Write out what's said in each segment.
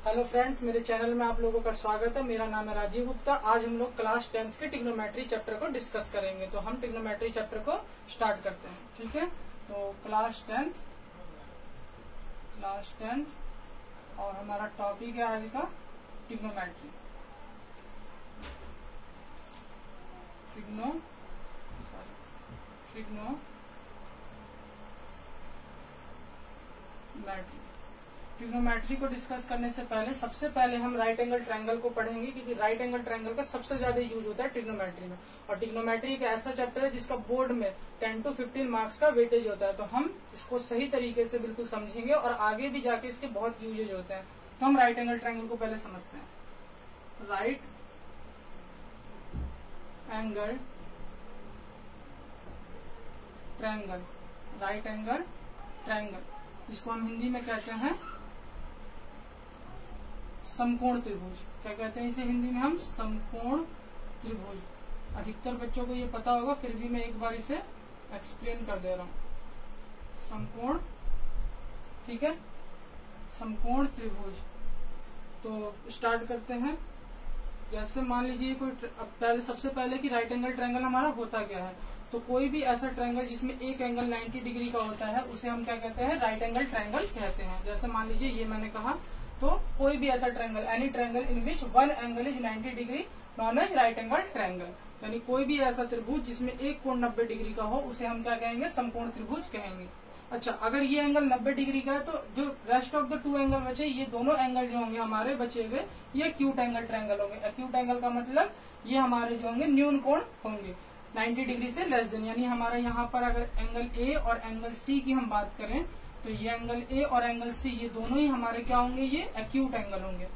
Hello friends, मेरे channel में आप लोगों का स्वागत है। मेरा नाम है राजीव गुप्ता। आज हम लोग क्लास 10th के ट्रिग्नोमेट्री चैप्टर को डिस्कस करेंगे। तो हम ट्रिग्नोमेट्री चैप्टर को स्टार्ट करते हैं। ठीक है, तो क्लास 10th और हमारा टॉपिक है आज का ट्रिग्नोमेट्री। ट्रिग्नोमेट्री को डिस्कस करने से पहले सबसे पहले हम राइट एंगल ट्रायंगल को पढ़ेंगे, क्योंकि राइट एंगल ट्रायंगल का सबसे ज्यादा यूज होता है ट्रिग्नोमेट्री में। और ट्रिग्नोमेट्री एक ऐसा चैप्टर है जिसका बोर्ड में 10 to 15 मार्क्स का वेटेज होता है। तो हम इसको सही तरीके से बिल्कुल समझेंगे और आगे भी जाके इसके बहुत यूजेज होते हैं। तो हम राइट एंगल ट्रायंगल को पहले समझते हैं। राइट एंगल ट्रायंगल जिसको हम हिंदी में कहते हैं समकोण त्रिभुज। क्या कहते हैं इसे हिंदी में? हम समकोण त्रिभुज। अधिकतर बच्चों को ये पता होगा, फिर भी मैं एक बार इसे एक्सप्लेन कर दे रहा हूं। समकोण, ठीक है, समकोण त्रिभुज। तो स्टार्ट करते हैं। जैसे मान लीजिए कोई सबसे पहले कि राइट एंगल ट्रायंगल हमारा होता क्या है। तो कोई भी ऐसा ट्रायंगल जिसमें एक एंगल 90 डिग्री का होता है उसे हम क्या कहते हैं? राइट एंगल ट्रायंगल कहते हैं। जैसे मान लीजिए ये मैंने कहा, तो कोई भी ऐसा triangle, any triangle in which one angle is 90 degree known as right angle triangle. यानी कोई भी ऐसा त्रिभुज जिसमें एक कोण 90 डिग्री का हो उसे हम क्या कहेंगे? समकोण त्रिभुज कहेंगे। अच्छा, अगर ये एंगल 90 डिग्री का है तो जो rest of the two angle बचे, ये दोनों एंगल जो होंगे हमारे बचे हुए, ये एक्यूट एंगल ट्रायंगल होंगे। एक्यूट एंगल का मतलब ये हमारे जो होंगे न्यून कोण होंगे 90 डिग्री से लेस देन। यानी हमारा यहाँ पर अगर एंगल ए और एंगल सी की हम बात करें तो ये एंगल ए और एंगल सी ये दोनों ही हमारे क्या होंगे? ये एक्यूट एंगल होंगे।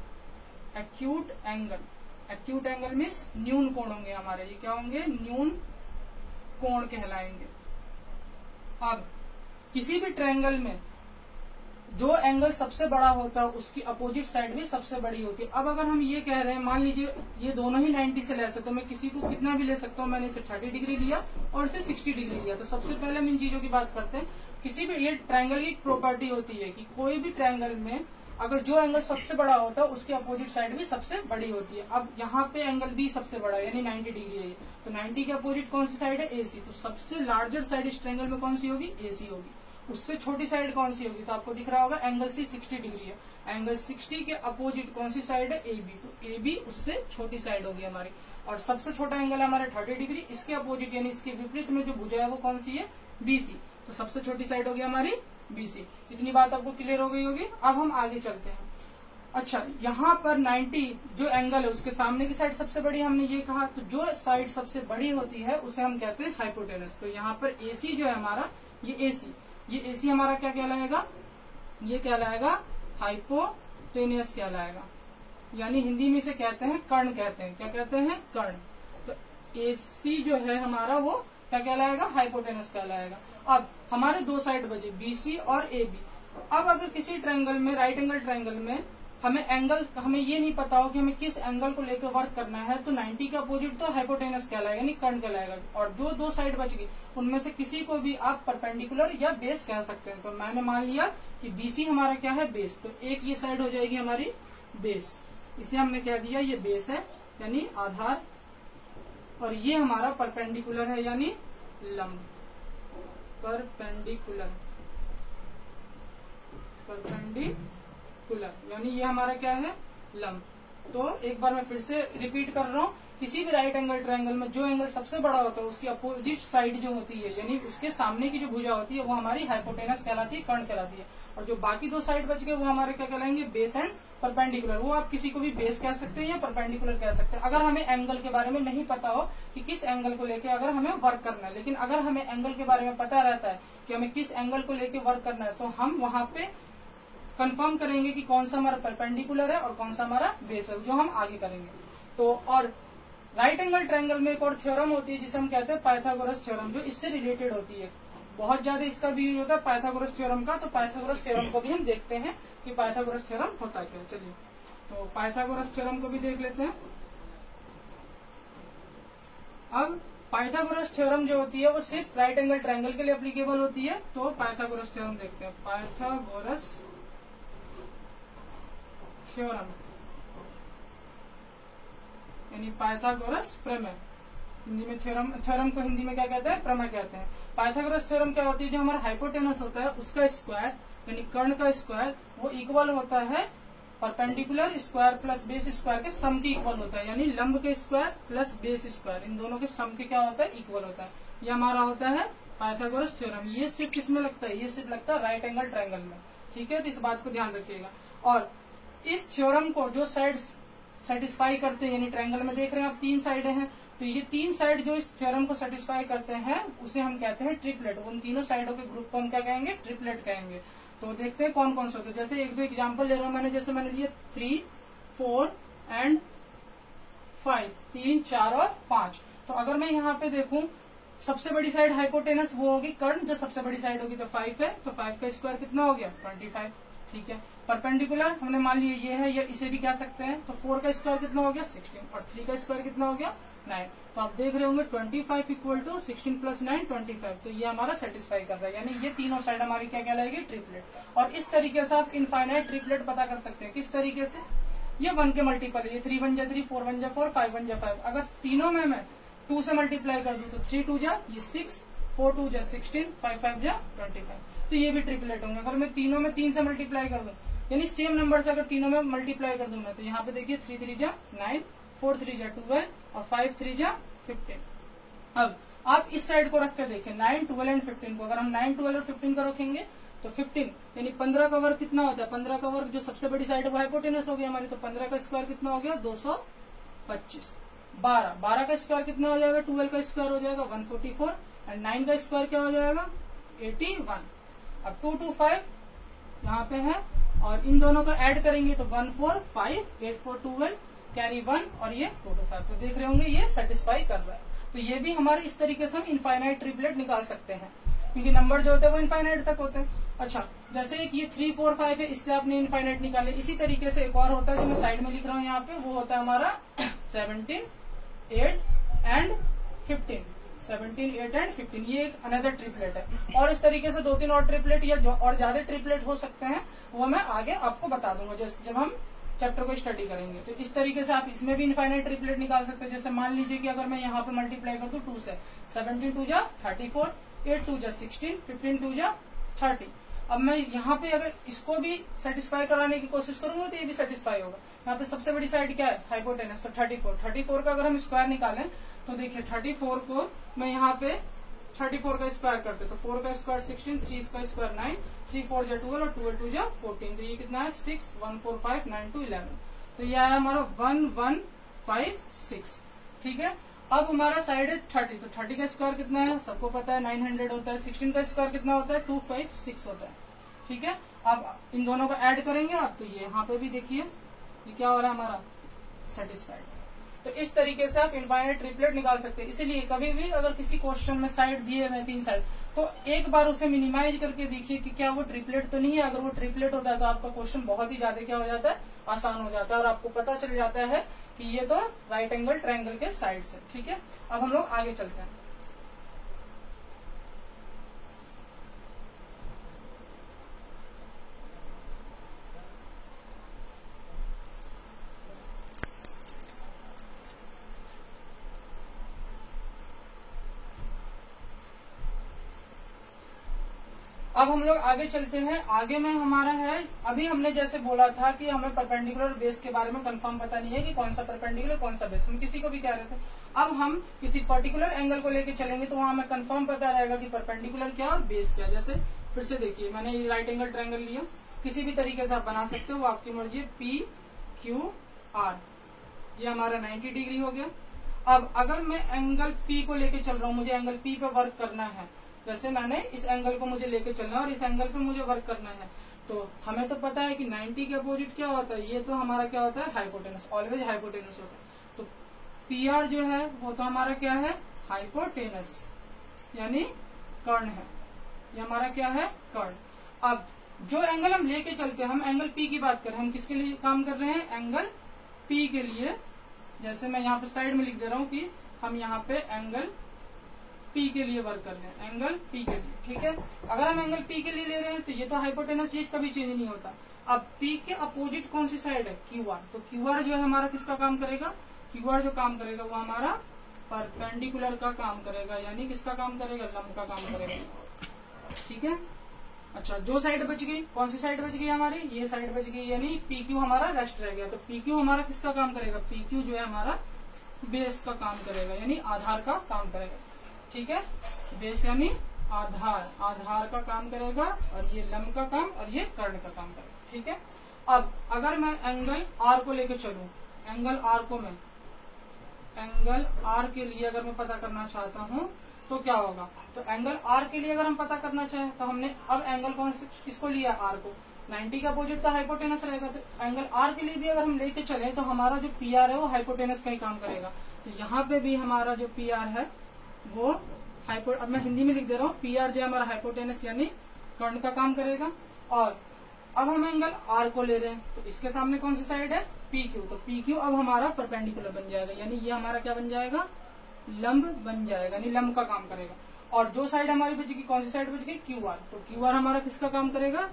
एक्यूट एंगल मीन्स न्यून कोण होंगे हमारे। ये क्या होंगे? न्यून कोण कहलाएंगे। अब किसी भी ट्रायंगल में जो एंगल सबसे बड़ा होता है उसकी अपोजिट साइड भी सबसे बड़ी होती है। अब अगर हम ये कह रहे हैं, मान लीजिए ये दोनों ही 90 से ले सकते हो, मैं किसी को कितना भी ले सकता हूँ। मैंने इसे 30 डिग्री लिया और इसे 60 डिग्री लिया। तो सबसे पहले हम इन चीजों की बात करते हैं। किसी भी, ये ट्रायंगल की प्रॉपर्टी होती है कि कोई भी ट्रायंगल में अगर जो एंगल सबसे बड़ा होता है उसकी अपोजिट साइड भी सबसे बड़ी होती है। अब यहाँ पे एंगल बी सबसे बड़ा है, यानी 90 डिग्री है। तो 90 के अपोजिट कौन सी साइड है? एसी। तो सबसे लार्जर साइड इस ट्रायंगल में कौन सी होगी? एसी होगी। उससे छोटी साइड कौन सी होगी? तो आपको दिख रहा होगा एंगल सी 60 डिग्री है। एंगल 60 के अपोजिट कौन सी साइड है? A B. तो ए बी उससे छोटी साइड होगी हमारी। और सबसे छोटा एंगल है हमारा 30 डिग्री। इसके अपोजिट यानी इसके विपरीत में जो भुजा है वो कौन सी है? बीसी। तो सबसे छोटी साइड होगी हमारी बीसी। इतनी बात आपको क्लियर हो गई होगी। अब हम आगे चलते हैं। अच्छा, यहाँ पर 90 जो एंगल है उसके सामने की साइड सबसे बड़ी, हमने ये कहा। तो जो साइड सबसे बड़ी होती है उसे हम कहते हैं हाइपोटेनस। तो यहाँ पर एसी जो है हमारा, ये एसी हमारा क्या कहलाएगा? ये कहलाएगा हाइपोटेनियस कहलाएगा। यानी हिंदी में इसे कहते हैं कर्ण कहते हैं। क्या कहते हैं? कर्ण। तो एसी जो है हमारा वो क्या कहलाएगा? हाइपोटेनस कहलाएगा। अब हमारे दो साइड बचे, बीसी और एबी। अब अगर किसी ट्रायंगल में, राइट एंगल ट्रायंगल में हमें ये नहीं पता हो कि हमें किस एंगल को लेकर वर्क करना है, तो 90 का अपोजिट तो हाइपोटेनस कहलाएगा, यानी कर्ण कहलाएगा। और जो दो साइड बच गई उनमें से किसी को भी आप परपेंडिकुलर या बेस कह सकते हैं। तो मैंने मान लिया कि बीसी हमारा क्या है? बेस। तो एक ये साइड हो जाएगी हमारी बेस। इसे हमने कह दिया ये बेस है, यानी आधार। और ये हमारा परपेंडिकुलर है, यानी लंब। परपेंडिकुलर यानी ये हमारा क्या है? लंब। तो एक बार मैं फिर से रिपीट कर रहा हूँ। किसी भी राइट एंगल ट्रायंगल में जो एंगल सबसे बड़ा होता है उसकी अपोजिट साइड जो होती है, यानी उसके सामने की जो भुजा होती है वो हमारी हाइपोटेनस कहलाती है, कर्ण कहलाती है। और जो बाकी दो साइड बच गए वो हमारे क्या कहलाएंगे? Base and perpendicular. वो आप किसी को भी बेस कह सकते हैं या परपेंडिकुलर कह सकते हैं, अगर हमें एंगल के बारे में नहीं पता हो कि किस एंगल को लेकर अगर हमें वर्क करना है। लेकिन अगर हमें एंगल के बारे में पता रहता है कि हमें किस एंगल को लेकर वर्क करना है, तो हम वहां पे कंफर्म करेंगे कि कौन सा हमारा परपेंडिकुलर है और कौन सा हमारा बेस है, जो हम आगे करेंगे। तो और राइट एंगल ट्रायंगल में एक और थ्योरम होती है जिसे हम कहते हैं पाइथागोरस थ्योरम, जो इससे रिलेटेड होती है। बहुत ज्यादा इसका भी यूज होता है पाइथागोरस थ्योरम का। तो पाइथागोरस थ्योरम को भी हम देखते हैं कि पाइथागोरस थ्योरम होता है क्या। चलिए, तो पाइथागोरस थ्योरम को भी देख लेते हैं। अब पाइथागोरस थ्योरम जो होती है वो सिर्फ राइट एंगल ट्रायंगल के लिए एप्लीकेबल होती है। तो पाइथागोरस थ्योरम देखते हैं। पाइथागोरस थ्योरम यानी पाइथागोरस प्रमेय। हिंदी में थ्योरम को हिंदी में क्या कहते हैं? प्रमेय कहते हैं। पाइथागोरस थ्योरम क्या होती है? जो हमारा हाइपोटेनस होता है उसका स्क्वायर यानी कर्ण का स्क्वायर वो इक्वल होता है perpendicular square plus base square के सम के इक्वल होता है, यानी लंब के स्क्वायर प्लस बेस स्क्वायर इन दोनों के सम के क्या होता है? इक्वल होता है। ये हमारा होता है पाइथागोरस थ्योरम। ये सिर्फ किसमें लगता है? ये सिर्फ लगता है राइट एंगल ट्रायंगल में। ठीक है, तो इस बात को ध्यान रखिएगा। और इस थ्योरम को जो साइड्स सेटिस्फाई करते हैं, यानी ट्रायंगल में देख रहे हैं आप 3 साइडें हैं, तो ये 3 साइड जो इस थ्योरम को सेटिस्फाई करते हैं उसे हम कहते हैं ट्रिपलेट। उन तीनों साइडों के ग्रुप को हम क्या कहेंगे? ट्रिपलेट कहेंगे। तो देखते हैं कौन कौन से होते हैं। जैसे 1-2 एग्जाम्पल ले रहा हूं मैंने। जैसे मैंने लिए 3, 4 एंड 5, 3, 4 और 5। तो अगर मैं यहाँ पे देखूं, सबसे बड़ी साइड हाइपोटेनस वो होगी कर्ण, जो सबसे बड़ी साइड होगी तो 5 है, तो 5 का स्क्वायर कितना हो गया? 25। ठीक है, परपेंडिकुलर हमने मान लिया ये है, या इसे भी कह सकते हैं, तो 4 का स्क्वायर कितना हो गया? 16 और 3 का स्क्वायर कितना हो गया? 9। तो आप देख रहे होंगे 25 इक्वल टू 16 प्लस 9 25। तो ये हमारा सेटिस्फाई कर रहा है, यानी ये तीनों साइड हमारी क्या कहलाएगी? ट्रिपलेट। और इस तरीके से आप इनफाइनाइट ट्रिपलेट पता कर सकते हैं। किस तरीके से? ये 1 के मल्टीपल है, ये 3 1 जा 3, 4 1 जा 4, 5 1 जा 5। अगर तीनों में मैं 2 से मल्टीप्लाई कर दूं तो 3 2 जा ये 6, 4 2 जा 16, 5 5 जा 25। तो ये भी ट्रिपलेट होंगे। अगर मैं तीनों में 3 से मल्टीप्लाई कर दूं, यानी सेम नंबर से अगर तीनों में मल्टीप्लाई कर दूं मैं, तो यहाँ पे देखिए 3 3 जा 9, 4 3 जा 12 और 5 3 जा 15। अब आप इस साइड को रख कर देखें 9, 12 एंड 15 को। अगर हम 9, 12 और 15 को रखेंगे तो 15 यानी 15 का वर्ग कितना होता है? 15 का वर्ग जो सबसे बड़ी साइड है वो हाइपोटेनस हो गया हमारी, तो 15 का स्क्वायर कितना हो गया? 225। 12 का स्क्वायर कितना हो जाएगा? 12 का स्क्वायर हो जाएगा 144 एंड 9 का स्क्वायर क्या हो जाएगा? 81। अब 2 2 5 यहाँ पे है और इन दोनों का ऐड करेंगे तो 1 4 5 8 4 12 कैरी 1 और ये 2 2 5। तो देख रहे होंगे ये सेटिस्फाई कर रहा है। तो ये भी हमारे इस तरीके से हम इनफाइनाइट ट्रिपलेट निकाल सकते हैं, क्योंकि नंबर जो होते हैं वो इनफाइनाइट तक होते हैं। अच्छा, जैसे एक ये 3 4 5 है, इससे आपने इनफाइनाइट निकाले। इसी तरीके से एक और होता है जो मैं साइड में लिख रहा हूँ यहाँ पे, वो होता है हमारा 17 8 एंड 15। 17 8 एंड 15 ये एक अनदर ट्रिपलेट है। और इस तरीके से 2-3 और ट्रिपलेट या जो और ज्यादा ट्रिपलेट हो सकते हैं वो मैं आगे आपको बता दूंगा जब हम चैप्टर को स्टडी करेंगे। तो इस तरीके से आप इसमें भी इनफाइनाइट ट्रिपलेट निकाल सकते हैं। जैसे मान लीजिए कि अगर मैं यहाँ पे मल्टीप्लाई कर दूं 2 से, 17 2 जा 34, 8 2 जा 16, 15 2 जा 30। अब मैं यहाँ पे अगर इसको भी सेटिस्फाई कराने की कोशिश करूंगा तो ये भी सेटिस्फाई होगा। यहाँ पे सबसे बड़ी साइड क्या है? हाइपोटेनस, तो 34 का अगर हम स्क्वायर निकालें तो देखिए 34 को मैं यहाँ पे 34 का स्क्वायर करते तो 4 का स्क्वायर 16, 3 का स्क्वायर 9, 3 4 जा 12 और 12 2 जा 14। तो ये कितना है? 6 1 4 5 9 2 11। तो ये आया हमारा 1 1 5 6। ठीक है, अब हमारा साइड है 30, तो 30 का स्क्वायर कितना है? सबको पता है 900 होता है। 16 का स्क्वायर कितना होता है? 256 होता है। ठीक है, अब इन दोनों को ऐड करेंगे आप, तो ये यहाँ पे भी देखिए ये क्या हो रहा है हमारा? सेटिस्फाइड। तो इस तरीके से आप इनफाइनाइट ट्रिपलेट निकाल सकते हैं। इसीलिए कभी भी अगर किसी क्वेश्चन में साइड दिए हुए 3 साइड, तो एक बार उसे मिनिमाइज करके देखिए कि क्या वो ट्रिपलेट तो नहीं है। अगर वो ट्रिपलेट होता है तो आपका क्वेश्चन बहुत ही ज्यादा क्या हो जाता है? आसान हो जाता है और आपको पता चल जाता है कि ये तो राइट एंगल ट्रायंगल के साइड से। ठीक है, अब हम लोग आगे चलते हैं। अब हम लोग आगे चलते हैं। आगे में हमारा है, अभी हमने जैसे बोला था कि हमें परपेंडिकुलर बेस के बारे में कंफर्म पता नहीं है कि कौन सा परपेंडिकुलर कौन सा बेस, हम किसी को भी कह रहे थे। अब हम किसी पर्टिकुलर एंगल को लेके चलेंगे तो वहां हमें कंफर्म पता रहेगा कि परपेंडिकुलर क्या और बेस क्या। जैसे फिर से देखिए, मैंने ये राइट एंगल ट्रायंगल लिया, किसी भी तरीके से आप बना सकते हो, वो आपकी मर्जी है। पी क्यू आर, ये हमारा 90 डिग्री हो गया। अब अगर मैं एंगल पी को लेके चल रहा हूँ, मुझे एंगल पी पे वर्क करना है, जैसे मैंने इस एंगल को मुझे लेके चलना है और इस एंगल पे मुझे वर्क करना है, तो हमें तो पता है कि 90 के अपोजिट क्या होता है? ये तो हमारा क्या होता है? हाइपोटेनस, ऑलवेज हाइपोटेनस होता है। तो पी आर जो है वो तो हमारा क्या है? हाइपोटेनस यानी कर्ण है। ये हमारा क्या है? कर्ण। अब जो एंगल हम लेके चलते हैं, हम एंगल पी की बात करें, हम किसके लिए काम कर रहे हैं? एंगल पी के लिए। जैसे मैं यहाँ पे साइड में लिख दे रहा हूँ कि हम यहाँ पे एंगल पी के लिए वर्क कर रहे हैं, एंगल पी के लिए। ठीक है, अगर हम एंगल पी के लिए ले रहे हैं तो ये तो हाइपोटेनस, ये कभी चेंज नहीं होता। अब P के अपोजिट कौन सी साइड है, QR, तो QR जो है हमारा किसका काम करेगा, QR जो काम करेगा वो हमारा परपेंडिकुलर का काम करेगा, यानी किसका काम करेगा, लंब का काम करेगा। ठीक है। अच्छा, जो साइड बच गई, कौन सी साइड बच गई हमारी, ये साइड बच गई, यानी PQ हमारा रेस्ट रह गया। तो PQ हमारा किसका काम करेगा, PQ जो है हमारा बेस का काम करेगा, यानी आधार का काम करेगा। ठीक है, बेस यानी आधार, आधार का काम करेगा, और ये लंब का काम, और ये कर्ण का काम करेगा। ठीक है। अब अगर मैं एंगल R को लेके चलूं, एंगल R को मैं एंगल R के लिए अगर मैं पता करना चाहता हूं तो क्या होगा, तो एंगल R के लिए अगर हम पता करना चाहें तो हमने अब एंगल कौन से किसको लिया, R को, 90 का अपोजिट तो हाइपोटेनस रहेगा। तो एंगल R के लिए भी अगर हम लेके चले तो हमारा जो PR है वो हाइपोटेनस का ही काम करेगा। तो यहाँ पे भी हमारा जो PR है वो अब मैं हिंदी में लिख दे रहा हूँ, PR जो है हमारा हाइपोटेनस यानी कर्ण का काम करेगा। और अब हम एंगल R को ले रहे हैं, तो इसके सामने कौन सी साइड है, PQ, तो PQ अब हमारा परपेंडिकुलर बन जाएगा, यानी ये हमारा क्या बन जाएगा, लंब बन जाएगा, यानी लंब का काम करेगा। और जो साइड हमारी बचेगी, कौन सी साइड बच गई, QR, तो QR हमारा किसका काम करेगा,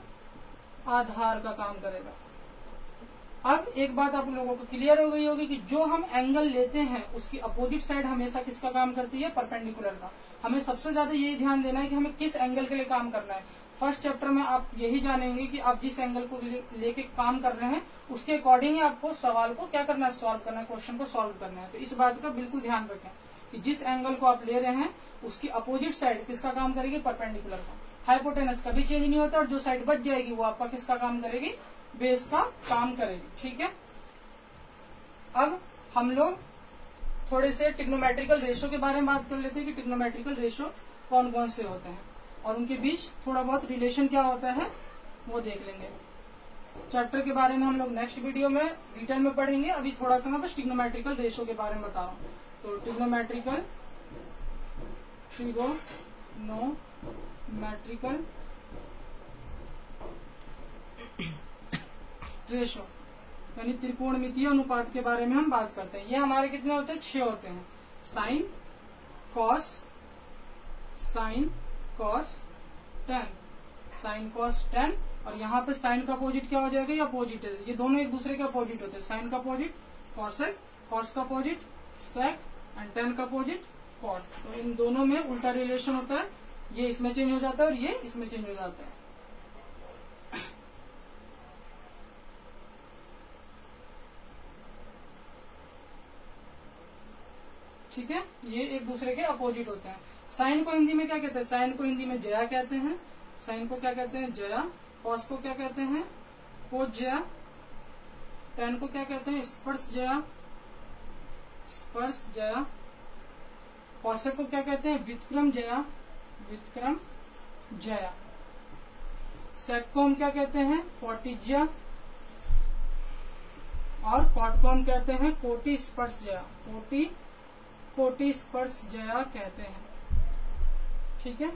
आधार का काम करेगा। अब एक बात आप लोगों को क्लियर हो गई होगी कि जो हम एंगल लेते हैं उसकी अपोजिट साइड हमेशा किसका काम करती है, परपेंडिकुलर का। हमें सबसे ज्यादा यही ध्यान देना है कि हमें किस एंगल के लिए काम करना है। फर्स्ट चैप्टर में आप यही जानेंगे कि आप जिस एंगल को लेके काम कर रहे हैं उसके अकॉर्डिंग ही आपको सवाल को क्या करना है, सॉल्व करना है, क्वेश्चन को सॉल्व करना है। तो इस बात का बिल्कुल ध्यान रखें कि जिस एंगल को आप ले रहे हैं उसकी अपोजिट साइड किसका काम करेगी, परपेंडिकुलर का। हाइपोटेनस कभी चेंज नहीं होता, और जो साइड बच जाएगी वो आपका किसका काम करेगी, बेस का काम करेगी। ठीक है। अब हम लोग थोड़े से ट्रिग्नोमेट्रिकल रेशो के बारे में बात कर लेते हैं कि ट्रिग्नोमेट्रिकल रेशो कौन कौन से होते हैं और उनके बीच थोड़ा बहुत रिलेशन क्या होता है वो देख लेंगे। चैप्टर के बारे में हम लोग नेक्स्ट वीडियो में डिटेल में पढ़ेंगे। अभी थोड़ा सा मैं बस ट्रिग्नोमेट्रिकल रेशो के बारे में बता रहा हूँ। तो ट्रिग्नोमेट्रिकल रेशो यानी त्रिकोणमितीय अनुपात के बारे में हम बात करते हैं। ये हमारे कितने होते हैं, 6 होते हैं। Sine cos tan, sine cos tan, और यहाँ पे साइन का अपोजिट क्या हो जाएगा, ये अपोजिट है, ये दोनों एक दूसरे के अपोजिट होते हैं। साइन का अपोजिट कॉसेक, कॉस का अपोजिट सेक, एंड टेन का अपोजिट कॉट। तो इन दोनों में उल्टा रिलेशन होता है, ये इसमें चेंज हो जाता है और ये इसमें चेंज हो जाता है। ठीक है, ये एक दूसरे के अपोजिट होते हैं। साइन को हिंदी में क्या कहते हैं, साइन को हिंदी में जया कहते हैं, साइन को क्या कहते हैं, जया। कॉस को क्या कहते हैं, कोस जया। टेन को क्या कहते हैं, स्पर्श जया। कॉसेक को क्या कहते हैं, व्युत्क्रम जया। सेक को हम क्या कहते हैं, कोटिज्या, और कॉट को हम कहते हैं कोटि स्पर्श जया, कोटि स्पर्श जया कहते हैं। ठीक है,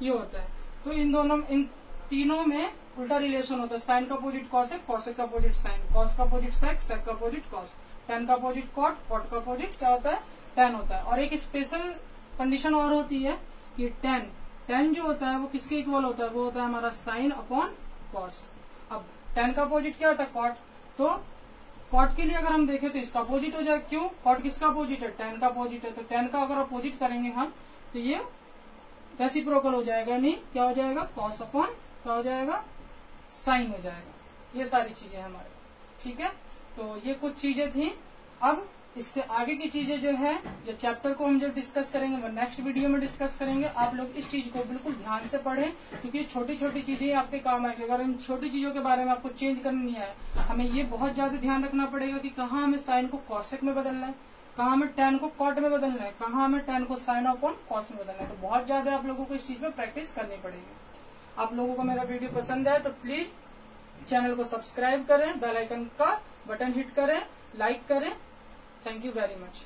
ये होता है। तो इन तीनों में उल्टा रिलेशन होता है। साइन का अपोजिट कॉसेक, कॉसेक का अपोजिट साइन, कॉस का अपोजिट सेक, सेक का अपोजिट कॉस, टेन का अपोजिट कॉट, कॉट का अपोजिट क्या होता है, टेन होता है। और एक स्पेशल कंडीशन और होती है कि टेन जो होता है वो किसके इक्वल होता है, वो होता है हमारा साइन अपॉन कॉस। अब टेन का अपोजिट क्या होता है, कॉट। तो कॉट के लिए अगर हम देखें तो इसका अपोजिट हो जाए, क्यों, कॉट किसका अपोजिट है, टेन का अपोजिट है। तो टेन का अगर अपोजिट करेंगे हम तो ये रेसिप्रोकल हो जाएगा, नहीं क्या हो जाएगा, कॉस अपॉन क्या हो जाएगा, साइन हो जाएगा। ये सारी चीजें हमारे। ठीक है, तो ये कुछ चीजें थी। अब इससे आगे की चीजें जो है ये चैप्टर को हम जब डिस्कस करेंगे वो नेक्स्ट वीडियो में डिस्कस करेंगे। आप लोग इस चीज को बिल्कुल ध्यान से पढ़ें, क्योंकि छोटी छोटी चीजें आपके काम आएगी। अगर इन छोटी चीजों के बारे में आपको चेंज करना नहीं आया, हमें ये बहुत ज्यादा ध्यान रखना पड़ेगा कि कहाँ हमें साइन को कॉसेक में बदलना है, कहाँ हमें टेन को कॉट में बदलना है, कहाँ हमें टेन को साइन अपॉन कॉस में बदलना है। तो बहुत ज्यादा आप लोगों को इस चीज में प्रैक्टिस करनी पड़ेगी। आप लोगों को मेरा वीडियो पसंद आए तो प्लीज चैनल को सब्सक्राइब करें, बेल आइकन का बटन हिट करें, लाइक करें। Thank you very much.